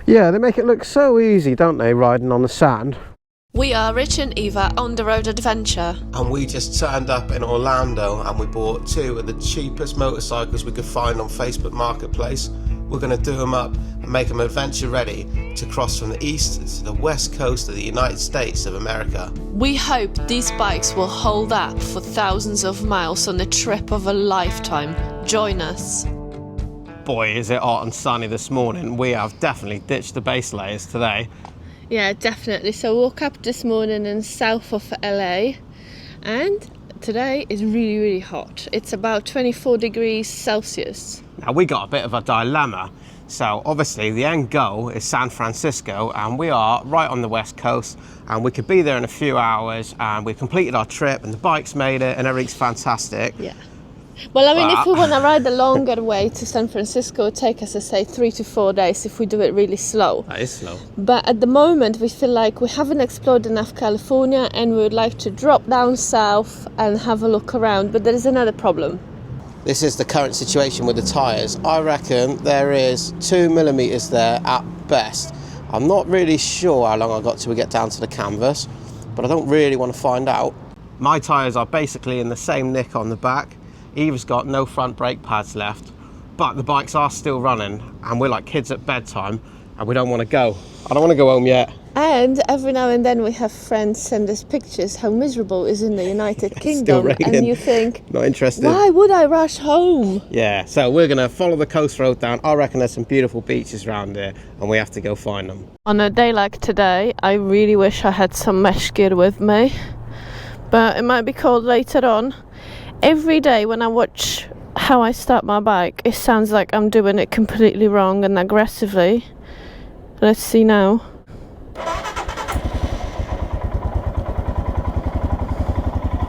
Yeah, they make it look so easy, don't they, riding on the sand? We are Rich and Eva on the road adventure. And we just turned up in Orlando and we bought 2 of the cheapest motorcycles we could find on Facebook Marketplace. We're going to do them up and make them adventure ready to cross from the east to the west coast of the United States of America. We hope these bikes will hold up for thousands of miles on the trip of a lifetime. Join us. Boy, is it hot and sunny this morning. We have definitely ditched the base layers today. Yeah, definitely. So I woke up this morning in south of LA and today is really, really hot. It's about 24 degrees Celsius. Now we got a bit of a dilemma. So obviously the end goal is San Francisco and we are right on the west coast and we could be there in a few hours and we've completed our trip and the bike's made it and everything's fantastic. Yeah. Well, I mean, if we want to ride the longer way to San Francisco, it would take us, I say, 3 to 4 days if we do it really slow. That is slow. But at the moment, we feel like we haven't explored enough California and we would like to drop down south and have a look around. But there is another problem. This is the current situation with the tyres. I reckon there is 2 millimeters there at best. I'm not really sure how long I got till we get down to the canvas, but I don't really want to find out. My tyres are basically in the same nick on the back. Eva's got no front brake pads left, but the bikes are still running and we're like kids at bedtime and we don't want to go. I don't want to go home yet. And every now and then we have friends send us pictures how miserable it is in the United Kingdom. And you think, not interested. Why would I rush home? Yeah, so we're going to follow the coast road down. I reckon there's some beautiful beaches around here and we have to go find them. On a day like today, I really wish I had some mesh gear with me, but it might be cold later on. Every day when I watch how I start my bike, it sounds like I'm doing it completely wrong and aggressively. Let's see now.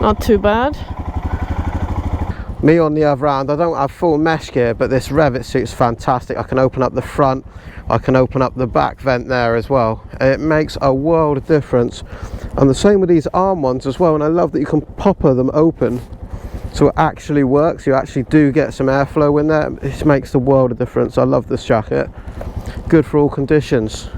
Not too bad. Me on the other hand, I don't have full mesh gear, but this Revit suit's fantastic. I can open up the front, I can open up the back vent there as well. It makes a world of difference. And the same with these arm ones as well, and I love that you can popper them open. So it actually works, you actually do get some airflow in there. It makes the world of difference. I love this jacket. Good for all conditions.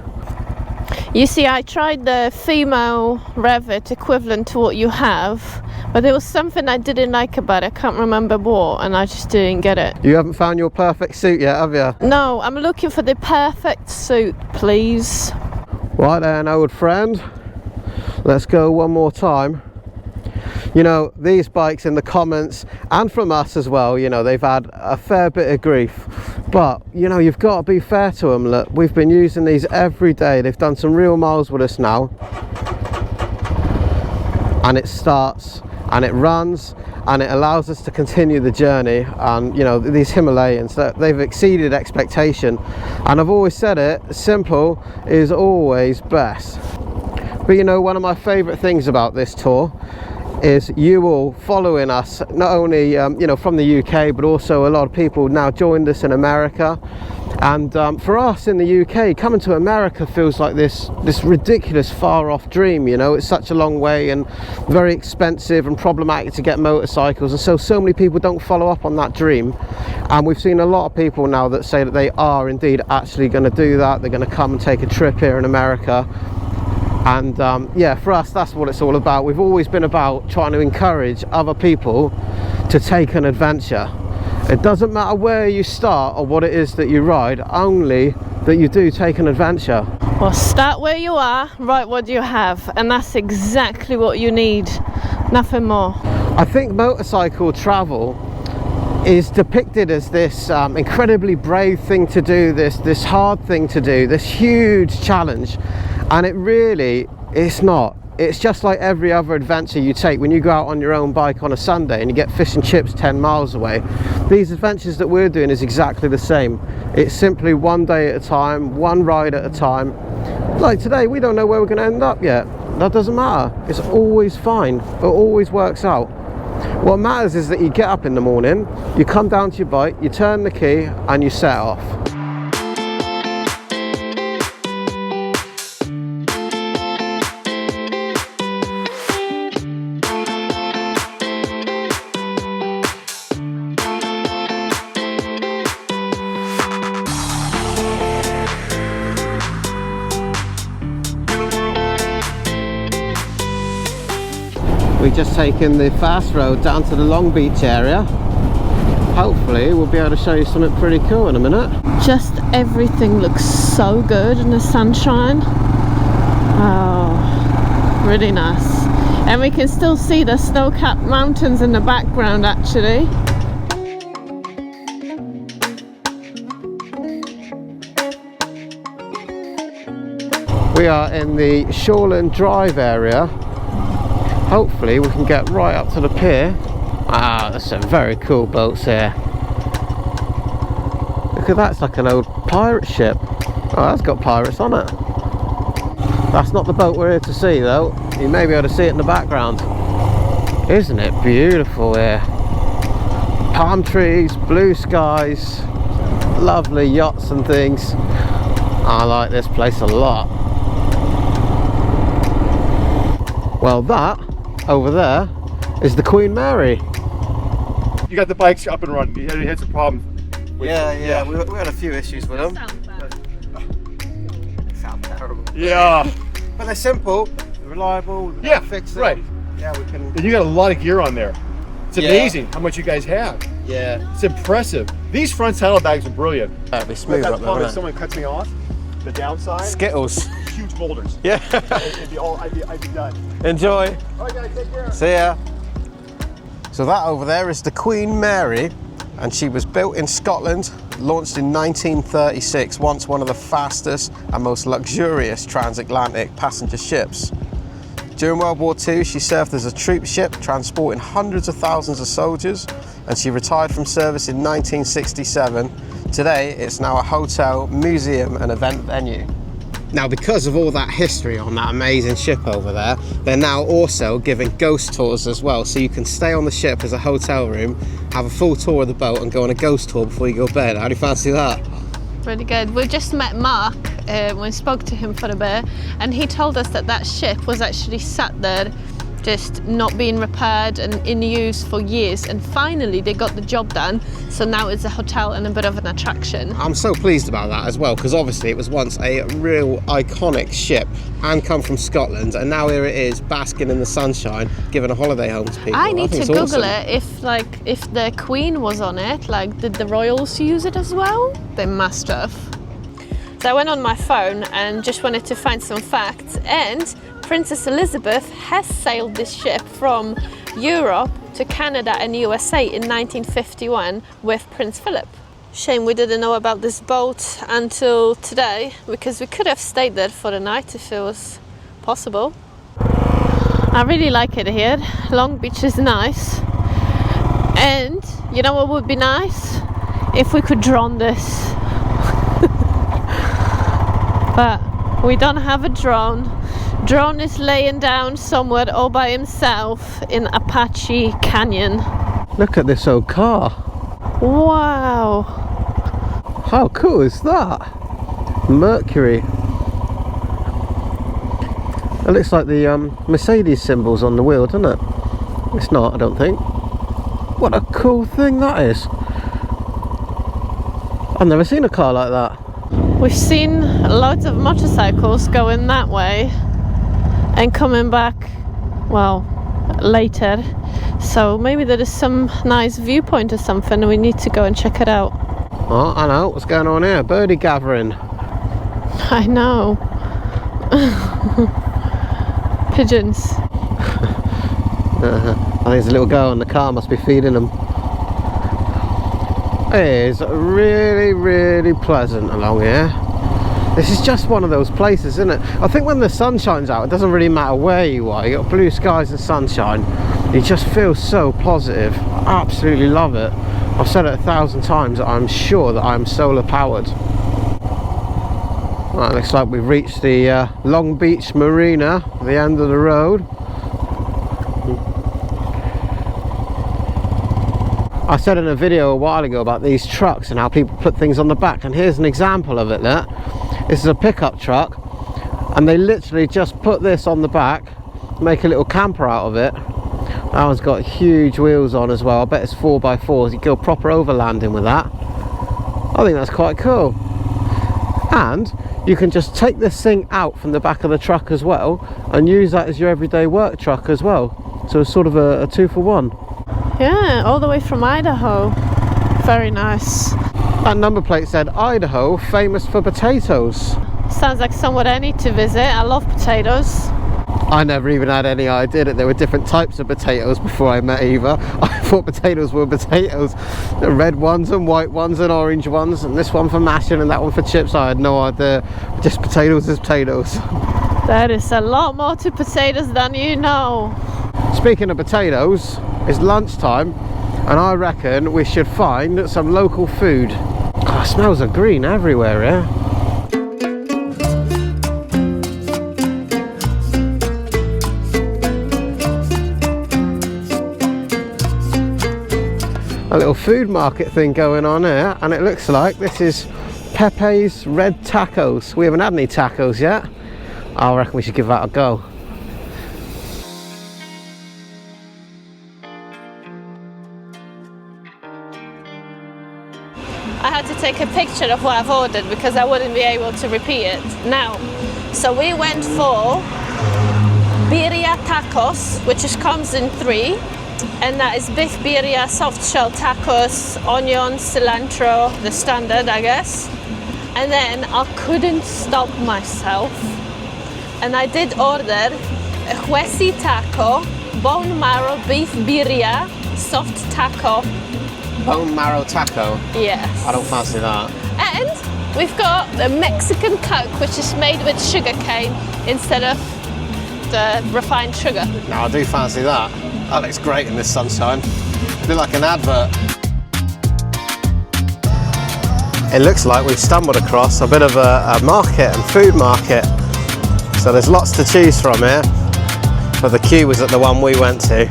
You see, I tried the female Revit equivalent to what you have, but there was something I didn't like about it. I can't remember what, and I just didn't get it. You haven't found your perfect suit yet, have you? No, I'm looking for the perfect suit, please. Right then, old friend. Let's go one more time. You know, these bikes in the comments and from us as well, you know, they've had a fair bit of grief, but you know, you've got to be fair to them. Look, we've been using these every day. They've done some real miles with us now, and it starts and it runs and it allows us to continue the journey. And you know, these Himalayans, they've exceeded expectation, and I've always said it, simple is always best. But you know, one of my favorite things about this tour is you all following us, not only you know, from the UK, but also a lot of people now joined us in America. And for us in the UK, coming to America feels like this ridiculous far off dream. You know, it's such a long way and very expensive and problematic to get motorcycles, and so many people don't follow up on that dream. And we've seen a lot of people now that say that they are indeed actually going to do that. They're going to come and take a trip here in America. And yeah, for us, that's what it's all about. We've always been about trying to encourage other people to take an adventure. It doesn't matter where you start or what it is that you ride, only that you do take an adventure. Well, start where you are, ride what you have, and that's exactly what you need, nothing more. I think motorcycle travel is depicted as this incredibly brave thing to do, this hard thing to do, this huge challenge, and it's not. It's just like every other adventure you take when you go out on your own bike on a Sunday and you get fish and chips 10 miles away. These adventures that we're doing is exactly the same. It's simply one day at a time, one ride at a time. Like today, we don't know where we're going to end up yet. That doesn't matter. It's always fine. It always works out. What matters is that you get up in the morning, you come down to your bike, you turn the key and you set off. We've just taken the fast road down to the Long Beach area. Hopefully we'll be able to show you something pretty cool in a minute. Just everything looks so good in the sunshine. Oh, really nice. And we can still see the snow-capped mountains in the background actually. We are in the Shoreland Drive area. Hopefully we can get right up to the pier. Wow, there's some very cool boats here. Look at that, it's like an old pirate ship. Oh, that's got pirates on it. That's not the boat we're here to see though. You may be able to see it in the background. Isn't it beautiful here? Palm trees, blue skies, lovely yachts and things. I like this place a lot. Well, that over there is the Queen Mary. You got the bikes up and running. You had some problems. Yeah. We had a few issues with them. Sound terrible. Yeah. But they're simple, reliable. Yeah, fix them. right. Yeah, we can. And you got a lot of gear on there. It's amazing how much you guys have. Yeah. It's impressive. These front saddlebags are brilliant. That'd be smooth up there, If wouldn't it? someone cuts me off, the downside, Skittles. huge boulders. Yeah. I'd be done. Enjoy. All right, guys, take care. See ya. So that over there is the Queen Mary, and she was built in Scotland, launched in 1936, once one of the fastest and most luxurious transatlantic passenger ships. During World War II, she served as a troop ship, transporting hundreds of thousands of soldiers, and she retired from service in 1967. Today, it's now a hotel, museum, and event venue. Now, because of all that history on that amazing ship over there, they're now also giving ghost tours as well. So you can stay on the ship as a hotel room, have a full tour of the boat, and go on a ghost tour before you go to bed. How do you fancy that? Really good. We just met Mark when we spoke to him for a bit, and he told us that that ship was actually sat there just not being repaired and in use for years, and finally they got the job done, so now it's a hotel and a bit of an attraction. I'm so pleased about that as well, because obviously it was once a real iconic ship and come from Scotland, and now here it is basking in the sunshine, giving a holiday home to people. I need to think it's Google awesome. it if the Queen was on it, like did the royals use it as well? They must have. So I went on my phone and just wanted to find some facts, and Princess Elizabeth has sailed this ship from Europe to Canada and USA in 1951 with Prince Philip. Shame we didn't know about this boat until today, because we could have stayed there for the night if it was possible. I really like it here. Long Beach is nice. And you know what would be nice? If we could drone this. But we don't have a drone. Drone is laying down somewhere all by himself in Apache Canyon. Look at this old car. Wow. How cool is that? Mercury. It looks like the Mercedes symbols on the wheel, doesn't it? It's not, I don't think. What a cool thing that is. I've never seen a car like that. We've seen loads of motorcycles going that way and coming back, well, later. So maybe there is some nice viewpoint or something and we need to go and check it out. Oh, I know. What's going on here? Birdie gathering. I know. Pigeons. I think there's a little girl in the car, must be feeding them. It is really, really pleasant along here. This is just one of those places, isn't it? I think when the sun shines out, it doesn't really matter where you are. You got blue skies and sunshine. You just feel so positive. I absolutely love it. I've said it 1,000 times that I'm sure that I'm solar powered. Right, looks like we've reached the Long Beach Marina, the end of the road. I said in a video a while ago about these trucks and how people put things on the back, and here's an example of it. Look, this is a pickup truck, and they literally just put this on the back, make a little camper out of it. That one's got huge wheels on as well. I bet it's 4x4s. You go proper overlanding with that. I think that's quite cool. And you can just take this thing out from the back of the truck as well and use that as your everyday work truck as well. So it's sort of a 2 for 1. Yeah, all the way from Idaho. Very nice. That number plate said Idaho, famous for potatoes. Sounds like somewhere I need to visit. I love potatoes. I never even had any idea that there were different types of potatoes before I met Eva. I thought potatoes were potatoes. The red ones and white ones and orange ones, and this one for mashing and that one for chips. I had no idea. Just potatoes is potatoes. There is a lot more to potatoes than you know. Speaking of potatoes, it's lunchtime and I reckon we should find some local food. Oh, it smells of green everywhere here. A little food market thing going on here, and it looks like this is Pepe's Red Tacos. We haven't had any tacos yet. I reckon we should give that a go. I had to take a picture of what I've ordered because I wouldn't be able to repeat it now. So we went for birria tacos, which comes in 3. And that is beef birria, soft shell tacos, onion, cilantro, the standard, I guess. And then I couldn't stop myself. And I did order a huesi taco, bone marrow beef birria, soft taco. Bone marrow taco? Yes. I don't fancy that. And we've got a Mexican Coke, which is made with sugar cane instead of the refined sugar. No, I do fancy that. That looks great in this sunshine. It'd be like an advert. It looks like we've stumbled across a bit of a market and food market. So there's lots to choose from here. But the queue was at the one we went to.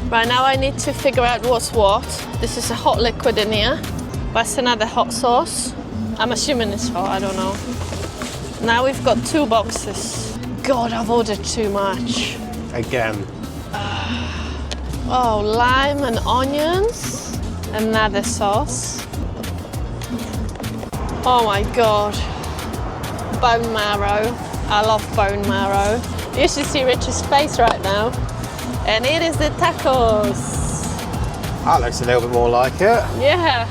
Right, now I need to figure out what's what. This is a hot liquid in here. That's another hot sauce. I'm assuming it's hot, I don't know. Now we've got 2 boxes. God, I've ordered too much. Again. Oh, lime and onions. Another sauce. Oh my God. Bone marrow. I love bone marrow. You should see Rich's face right now. And it is the tacos. That looks a little bit more like it. Yeah.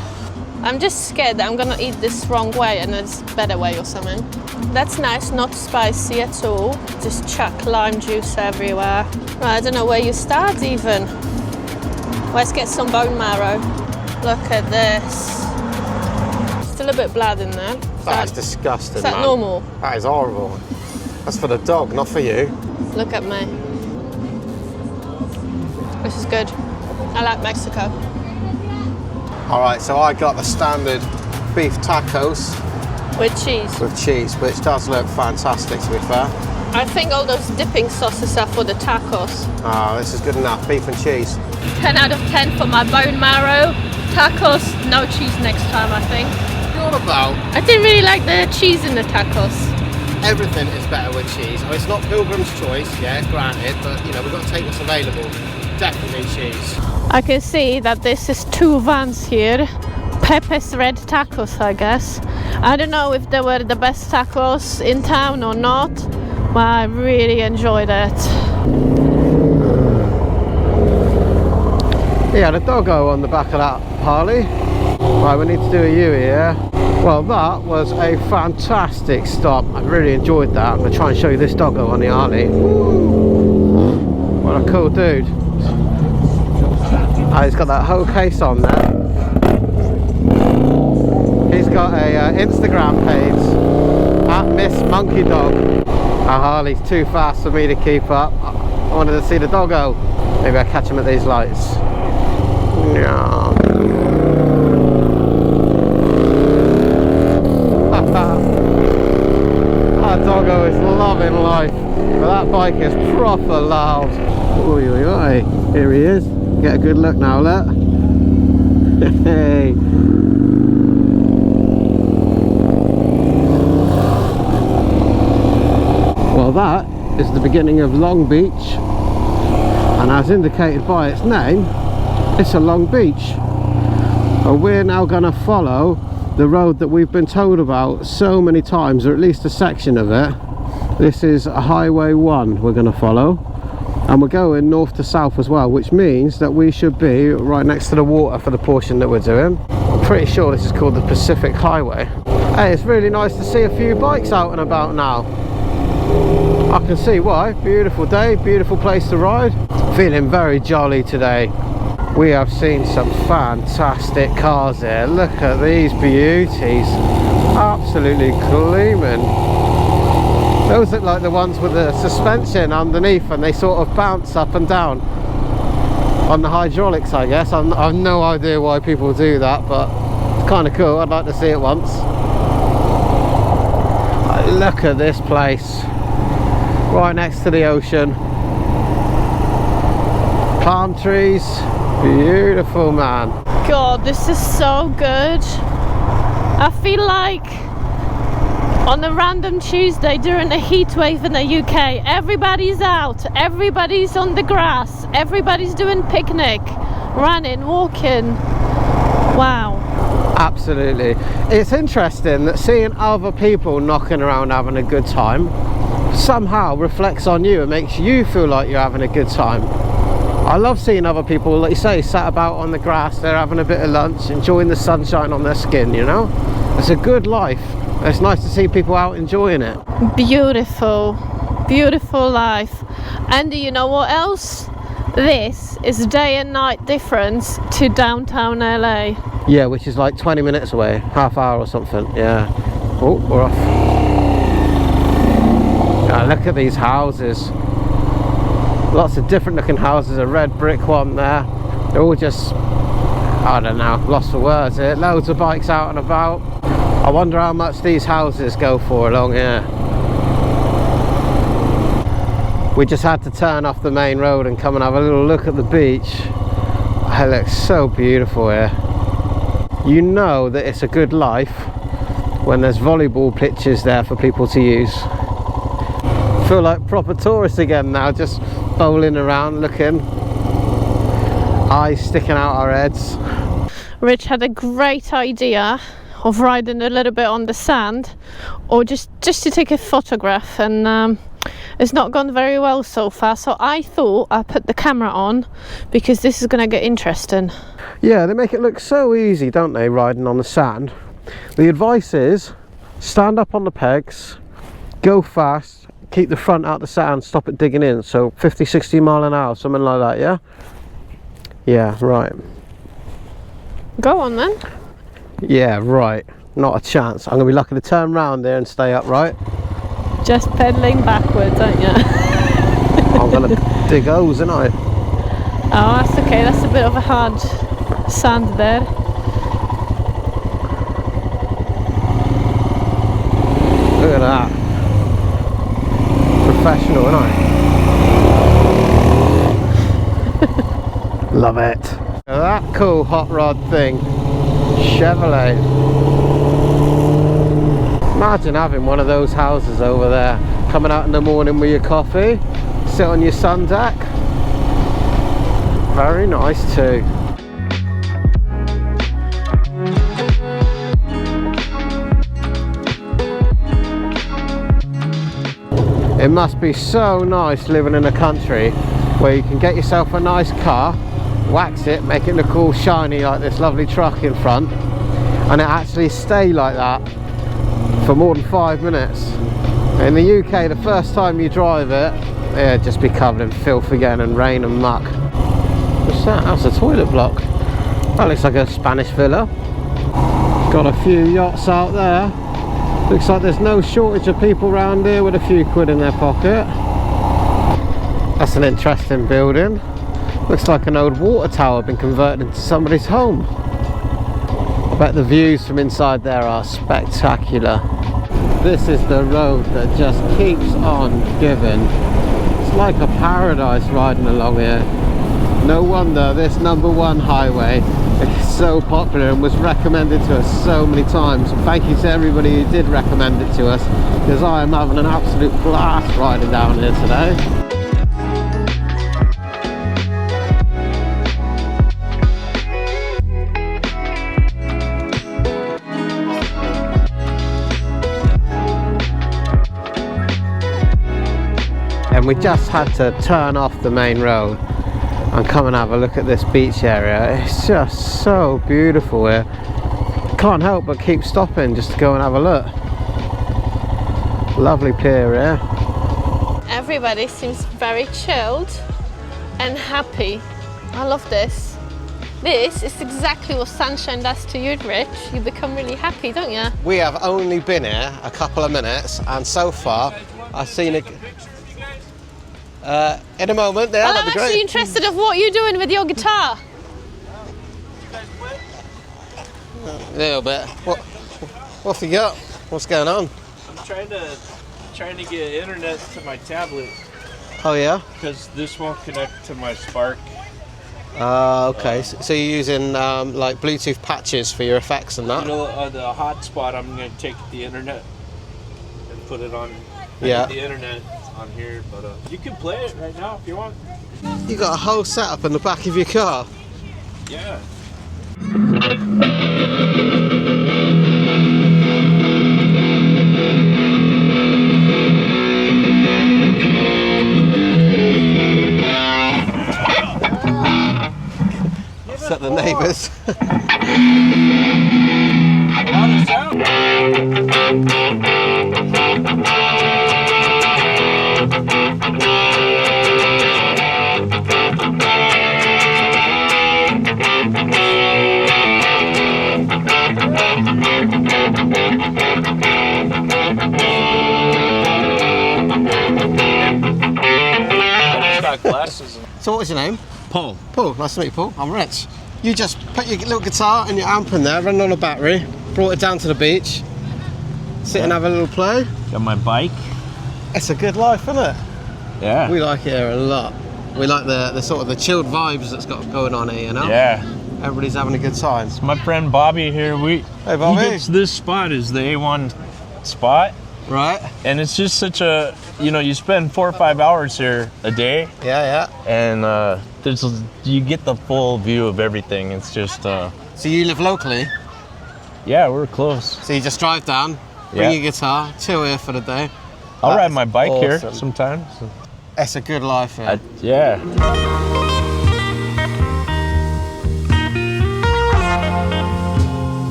I'm just scared that I'm gonna eat this wrong way and it's a better way or something. That's nice, not spicy at all. Just chuck lime juice everywhere. Right, I don't know where you start even. Let's get some bone marrow. Look at this. Still a bit blood in there. That is disgusting, Is that man. normal? That is horrible. That's for the dog, not for you. Look at me. This is good. I like Mexico. All right, so I got the standard beef tacos With cheese. with cheese, which does look fantastic, to be fair. I think all those dipping sauces are for the tacos. Ah, this is good enough, beef and cheese. 10 out of 10 for my bone marrow. Tacos, no cheese next time, I think. What about I didn't really like the cheese in the tacos. everything is better with cheese? I mean, it's not Pilgrim's choice, yeah, granted, but you know, we've got to take what's available. Definitely cheese. I can see that this is 2 vans here. Pepe's Red Tacos, I guess. I don't know if they were the best tacos in town or not, but I really enjoyed it. Yeah, the doggo on the back of that Harley. Right, we need to do a U here. Well, that was a fantastic stop. I really enjoyed that. I'm going to try and show you this doggo on the Harley. What a cool dude. He's got that whole case on there. He's got a Instagram page at Miss Monkey Dog. Our Harley's too fast for me to keep up. I wanted to see the doggo. Maybe I'll catch him at these lights. Yeah. That doggo is loving life. But that bike is proper loud. Oi, oi, oi. Here he is. Get a good look now, look. Hey. Well, that is the beginning of Long Beach, and as indicated by its name, it's a long beach. And we're now going to follow the road that we've been told about so many times, or at least a section of it. This is Highway 1 we're going to follow, and we're going north to south as well, which means that we should be right next to the water for the portion that we're doing. I'm pretty sure this is called the Pacific Highway. Hey, it's really nice to see a few bikes out and about now. I can see why. Beautiful day, beautiful place to ride. Feeling very jolly today. We have seen some fantastic cars here. Look at these beauties. Absolutely gleaming. Those look like the ones with the suspension underneath, and they sort of bounce up and down on the hydraulics, I guess. I've no idea why people do that, but it's kind of cool. I'd like to see it once. Look at this place. Right next to the ocean. Palm trees. Beautiful, man. God, this is so good. I feel like on a random Tuesday during a heat wave in the UK, everybody's out, everybody's on the grass, everybody's doing picnic, running, walking. Wow. Absolutely. It's interesting that seeing other people knocking around having a good time somehow reflects on you and makes you feel like you're having a good time. I love seeing other people, like you say, sat about on the grass, they're having a bit of lunch, enjoying the sunshine on their skin, you know? It's a good life. It's nice to see people out enjoying it. Beautiful, beautiful life. And do you know what else? This is day and night difference to downtown LA. Yeah, which is like 20 minutes away, half hour or something, yeah. Oh, we're off. Yeah, look at these houses. Lots of different looking houses, a red brick one there. They're all just, I don't know, lost for words here. Loads of bikes out and about. I wonder how much these houses go for along here. We just had to turn off the main road and come and have a little look at the beach. It looks so beautiful here. You know that it's a good life when there's volleyball pitches there for people to use. Feel like proper tourists again now, just bowling around, looking, eyes sticking out our heads. Rich had a great idea of riding a little bit on the sand, or just to take a photograph, and it's not gone very well so far, so I thought I'd put the camera on because this is going to get interesting. Yeah, they make it look so easy, don't they, riding on the sand. The advice is stand up on the pegs, go fast, keep the front out the sand, stop it digging in, so 50-60 mile an hour, something like that. Yeah, yeah, right. Go on then. Yeah, right, not a chance. I'm gonna be lucky to turn round there and stay upright. Just pedaling backwards, aren't you? I'm gonna dig holes, ain't I? Oh, that's okay, that's a bit of a hard sand there. Look at that. Professional, isn't I? Love it. Look at that cool hot rod thing. Chevrolet. Imagine having one of those houses over there, coming out in the morning with your coffee, sit on your sun deck. Very nice too. It must be so nice living in a country where you can get yourself a nice car, wax it, make it look all shiny like this lovely truck in front, and it actually stay like that for more than 5 minutes. In the UK, the first time you drive it, it'd just be covered in filth again and rain and muck. What's that? That's a toilet block. That looks like a Spanish villa. Got a few yachts out there. Looks like there's no shortage of people around here with a few quid in their pocket. That's an interesting building. Looks like an old water tower been converted into somebody's home. I bet the views from inside there are spectacular. This is the road that just keeps on giving. It's like a paradise riding along here. No wonder this #1 highway It's so popular and was recommended to us so many times. And thank you to everybody who did recommend it to us, because I am having an absolute blast riding down here today. And we just had to turn off the main road and come and have a look at this beach area. It's just so beautiful here. Can't help but keep stopping just to go and have a look. Lovely pier here. Everybody seems very chilled and happy. I love this. This is exactly what sunshine does to you, Rich. You become really happy, don't you? We have only been here a couple of minutes, and so far I've seen a... in a moment, Well, that'd I'm be actually great. interested of what you're doing with your guitar. A little bit. What have you got? What's going on? I'm trying to get internet to my tablet Oh yeah? because this won't connect to my Spark. Okay. So you're using like Bluetooth patches for your effects and that? You know, the hotspot. I'm gonna take the internet and put it on. Yeah. The internet on here, but you can play it right now if you want. You got a whole setup in the back of your car. Yeah. Set the neighbours. A lot of sound. Got glasses. So what was your name? Paul. Paul. Nice to meet you, Paul. I'm Rich. You just put your little guitar and your amp in there, running on a battery, brought it down to the beach, sit and have a little play. Got my bike. It's a good life, isn't it? Yeah. We like it here a lot. We like the sort of the chilled vibes that's got going on here, you know? Yeah. Everybody's having a good time. My friend Bobby here. Hey, Bobby. He gets this spot is the A1 spot, Right? and it's just such a, you know, you spend 4 or 5 hours here a day, Yeah, yeah. and you get the full view of everything. It's just So you live locally, yeah, we're close. so you just drive down, bring Yeah. your guitar, chill here for the day. I'll That's ride my bike here awesome. sometimes. It's a good life here. Yeah.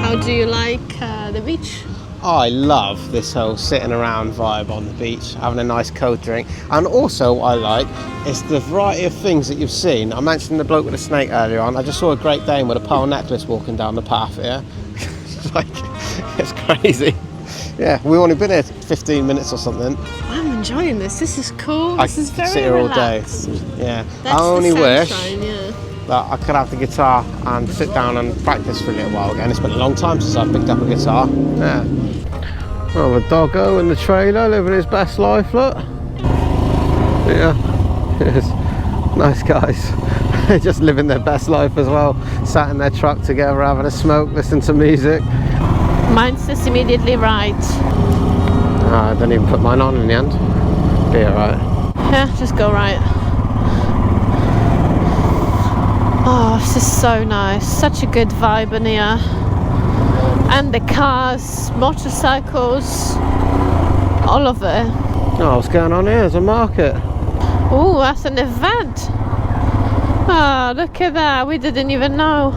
How do you like the beach? I love this whole sitting around vibe on the beach, having a nice cold drink. And also what I like is the variety of things that you've seen. I mentioned the bloke with the snake earlier on. I just saw a Great Dane with a pearl necklace walking down the path here. It's like, it's crazy. Yeah, we've only been here 15 minutes or something. I'm enjoying this. This is cool. I This is could very sit here all relaxed. day. Yeah, That's I only the wish sunshine, yeah. that I could have the guitar and sit down and practice for a little while again. It's been a long time since I've picked up a guitar. Yeah. Well, the doggo in the trailer living his best life, look. Yeah, yes. Nice guys. They're just living their best life as well. Sat in their truck together, having a smoke, listening to music. Mine says immediately right. I didn't even put mine on in the end. Be alright. Yeah, just go right. Oh, this is so nice. Such a good vibe in here. And the cars, motorcycles, all of it. Oh, what's going on here? There's a market. Oh, that's an event. Oh, look at that. We didn't even know.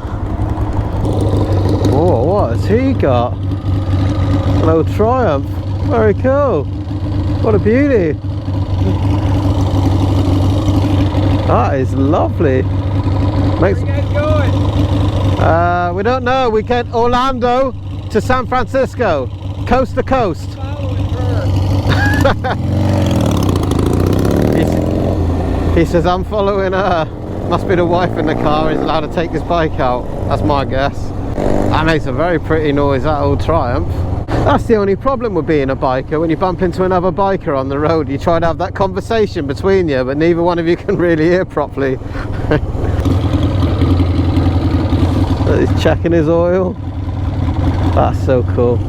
Oh, what has he got? An old Triumph. Very cool. What a beauty. That is lovely. Makes... Where you guys going? We don't know. We get Orlando to San Francisco, coast to coast. He says, I'm following her. Must be the wife in the car. He's allowed to take his bike out. That's my guess. That makes a very pretty noise, that old Triumph. That's the only problem with being a biker. When you bump into another biker on the road, you try to have that conversation between you, but neither one of you can really hear properly. He's checking his oil. That's so cool.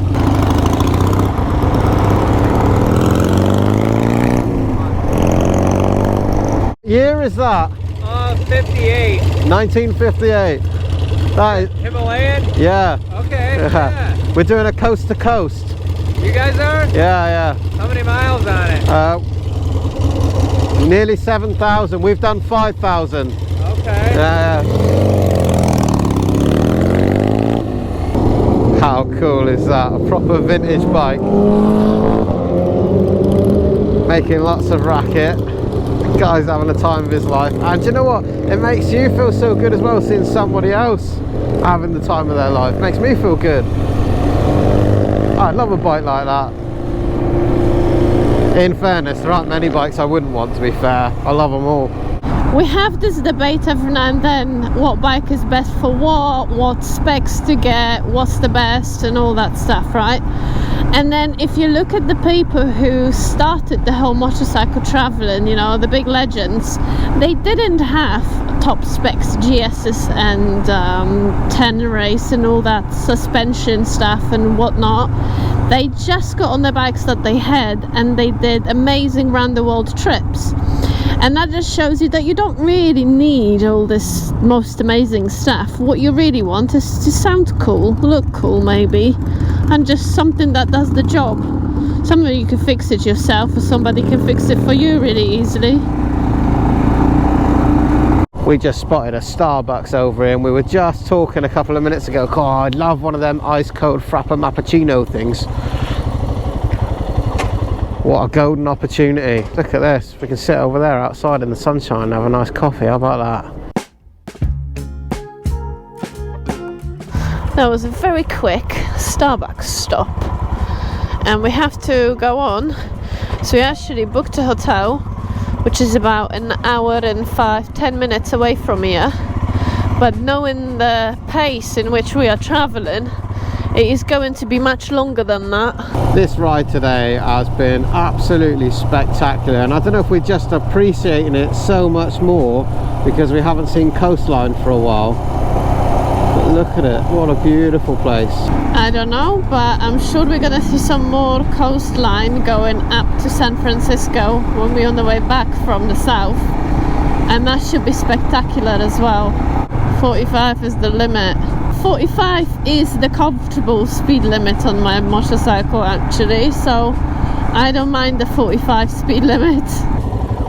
Year is that? 58. 1958. That is, Himalayan? yeah. Okay. Yeah. We're doing a coast to coast. You guys are? Yeah. How many miles on it? Nearly 7,000. We've done 5,000. Okay. Yeah. How cool is that? A proper vintage bike. Making lots of racket. Guy's having the time of his life. And do you know what? It makes you feel so good as well, seeing somebody else having the time of their life. Makes me feel good. I'd love a bike like that. In fairness, there aren't many bikes I wouldn't want, to be fair. I love them all. We have this debate every now and then, what bike is best for what specs to get, what's the best and all that stuff, right? And then if you look at the people who started the whole motorcycle traveling, you know, the big legends, they didn't have top specs GSs and 10 race and all that suspension stuff and whatnot. They just got on the bikes that they had and they did amazing round the world trips. And that just shows you that you don't really need all this most amazing stuff. What you really want is to sound cool, look cool maybe, and just something that does the job. Something you can fix it yourself or somebody can fix it for you really easily. We just spotted a Starbucks over here and we were just talking a couple of minutes ago. God, I'd love one of them ice cold frappa mappuccino things. What a golden opportunity. Look at this. We can sit over there outside in the sunshine and have a nice coffee. How about that? That was a very quick Starbucks stop. And we have to go on. So we actually booked a hotel, which is about an hour and 5-10 minutes away from here. But knowing the pace in which we are traveling, it is going to be much longer than that. This ride today has been absolutely spectacular, and I don't know if we're just appreciating it so much more because we haven't seen coastline for a while. But look at it, what a beautiful place. I don't know, but I'm sure we're gonna see some more coastline going up to San Francisco when we're on the way back from the south, and that should be spectacular as well. 45 is the limit. 45 is the comfortable speed limit on my motorcycle actually, so I don't mind the 45 speed limit.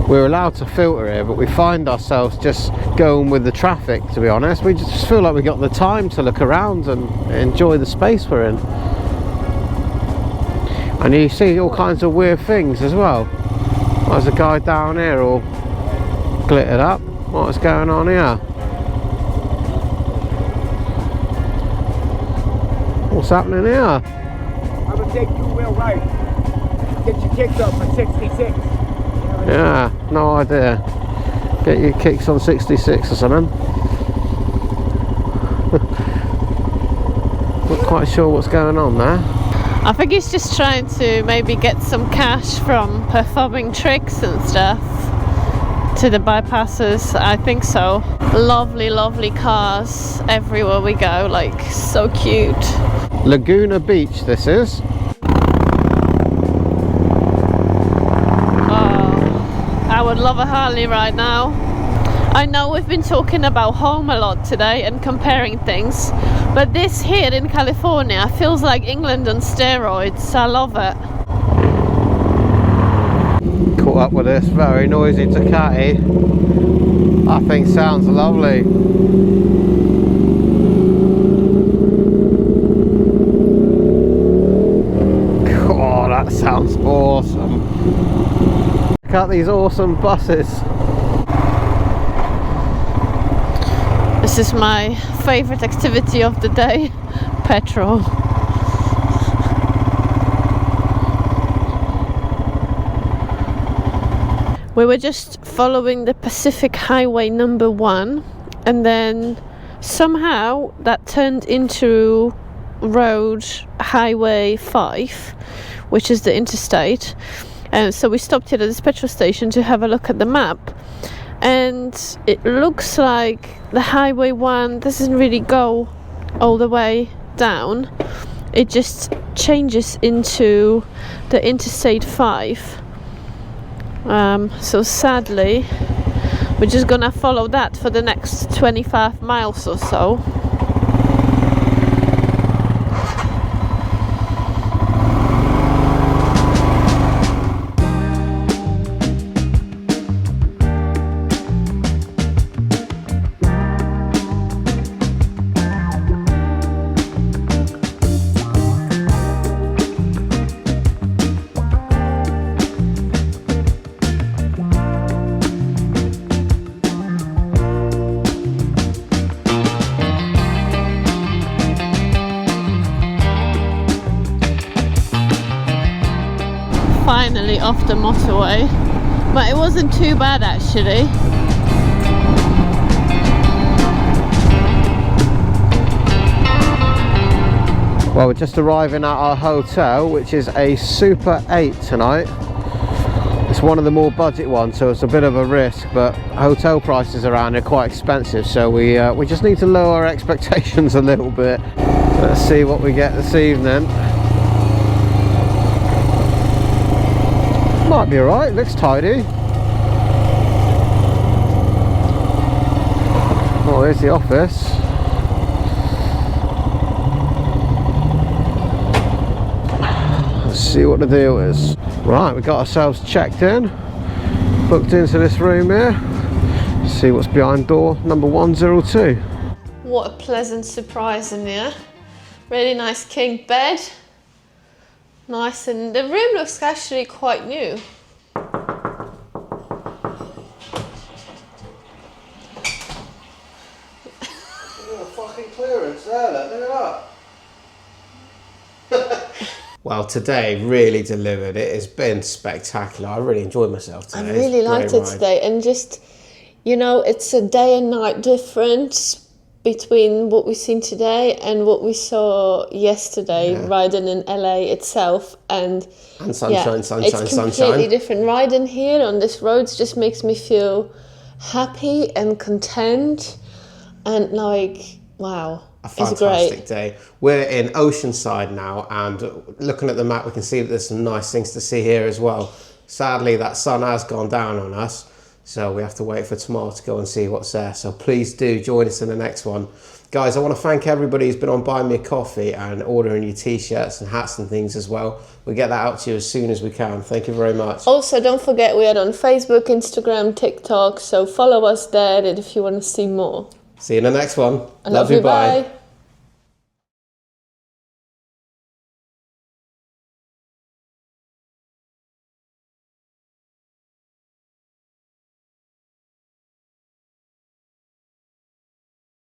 We're allowed to filter here, but we find ourselves just going with the traffic, to be honest. We just feel like we got the time to look around and enjoy the space we're in. And you see all kinds of weird things as well. There's a guy down here all glittered up. What's going on here? What's happening here? I'm gonna take you real right. Get your kicks up for 66. Yeah, no idea. Get your kicks on 66 or something. Not quite sure what's going on there. I think he's just trying to maybe get some cash from performing tricks and stuff to the bypasses. I think so. Lovely, lovely cars everywhere we go, like so cute. Laguna Beach this is. I would love a Harley right now. I know we've been talking about home a lot today and comparing things, but this here in California feels like England on steroids. I love it. Caught up with this very noisy Ducati. That thing sounds lovely. Oh, that sounds awesome. Look at these awesome buses. This is my favorite activity of the day, petrol. We were just following the Pacific Highway number 1, and then somehow that turned into road highway 5, which is the interstate. And so we stopped here at this petrol station to have a look at the map, and it looks like the highway 1 doesn't really go all the way down. It just changes into the interstate 5. So sadly we're just gonna follow that for the next 25 miles or so. Finally off the motorway, but it wasn't too bad actually. Well, we're just arriving at our hotel, which is a Super 8 tonight. It's one of the more budget ones, so it's a bit of a risk, but hotel prices around are quite expensive, so we just need to lower our expectations a little bit. Let's see what we get this evening. Might be alright, looks tidy. Oh, here's the office. Let's see what the deal is. Right, we got ourselves checked in, booked into this room here. See what's behind door number 102. What a pleasant surprise in here. Really nice king bed. Nice, and the room looks actually quite new. Fucking clearance there, look at that. Well, today really delivered. It has been spectacular. I really enjoyed myself today. I really liked it today, and just, you know, it's a day and night difference between what we've seen today and what we saw yesterday, riding in LA itself, and sunshine, it's completely different. Riding here on this roads just makes me feel happy and content, and like, wow, a fantastic day. We're in Oceanside now, and looking at the map we can see that there's some nice things to see here as well. Sadly that sun has gone down on us, so we have to wait for tomorrow to go and see what's there. So please do join us in the next one. Guys, I want to thank everybody who's been on buying me a coffee and ordering your t-shirts and hats and things as well. We'll get that out to you as soon as we can. Thank you very much. Also, don't forget we are on Facebook, Instagram, TikTok, so follow us there if you want to see more. See you in the next one. I love you, bye.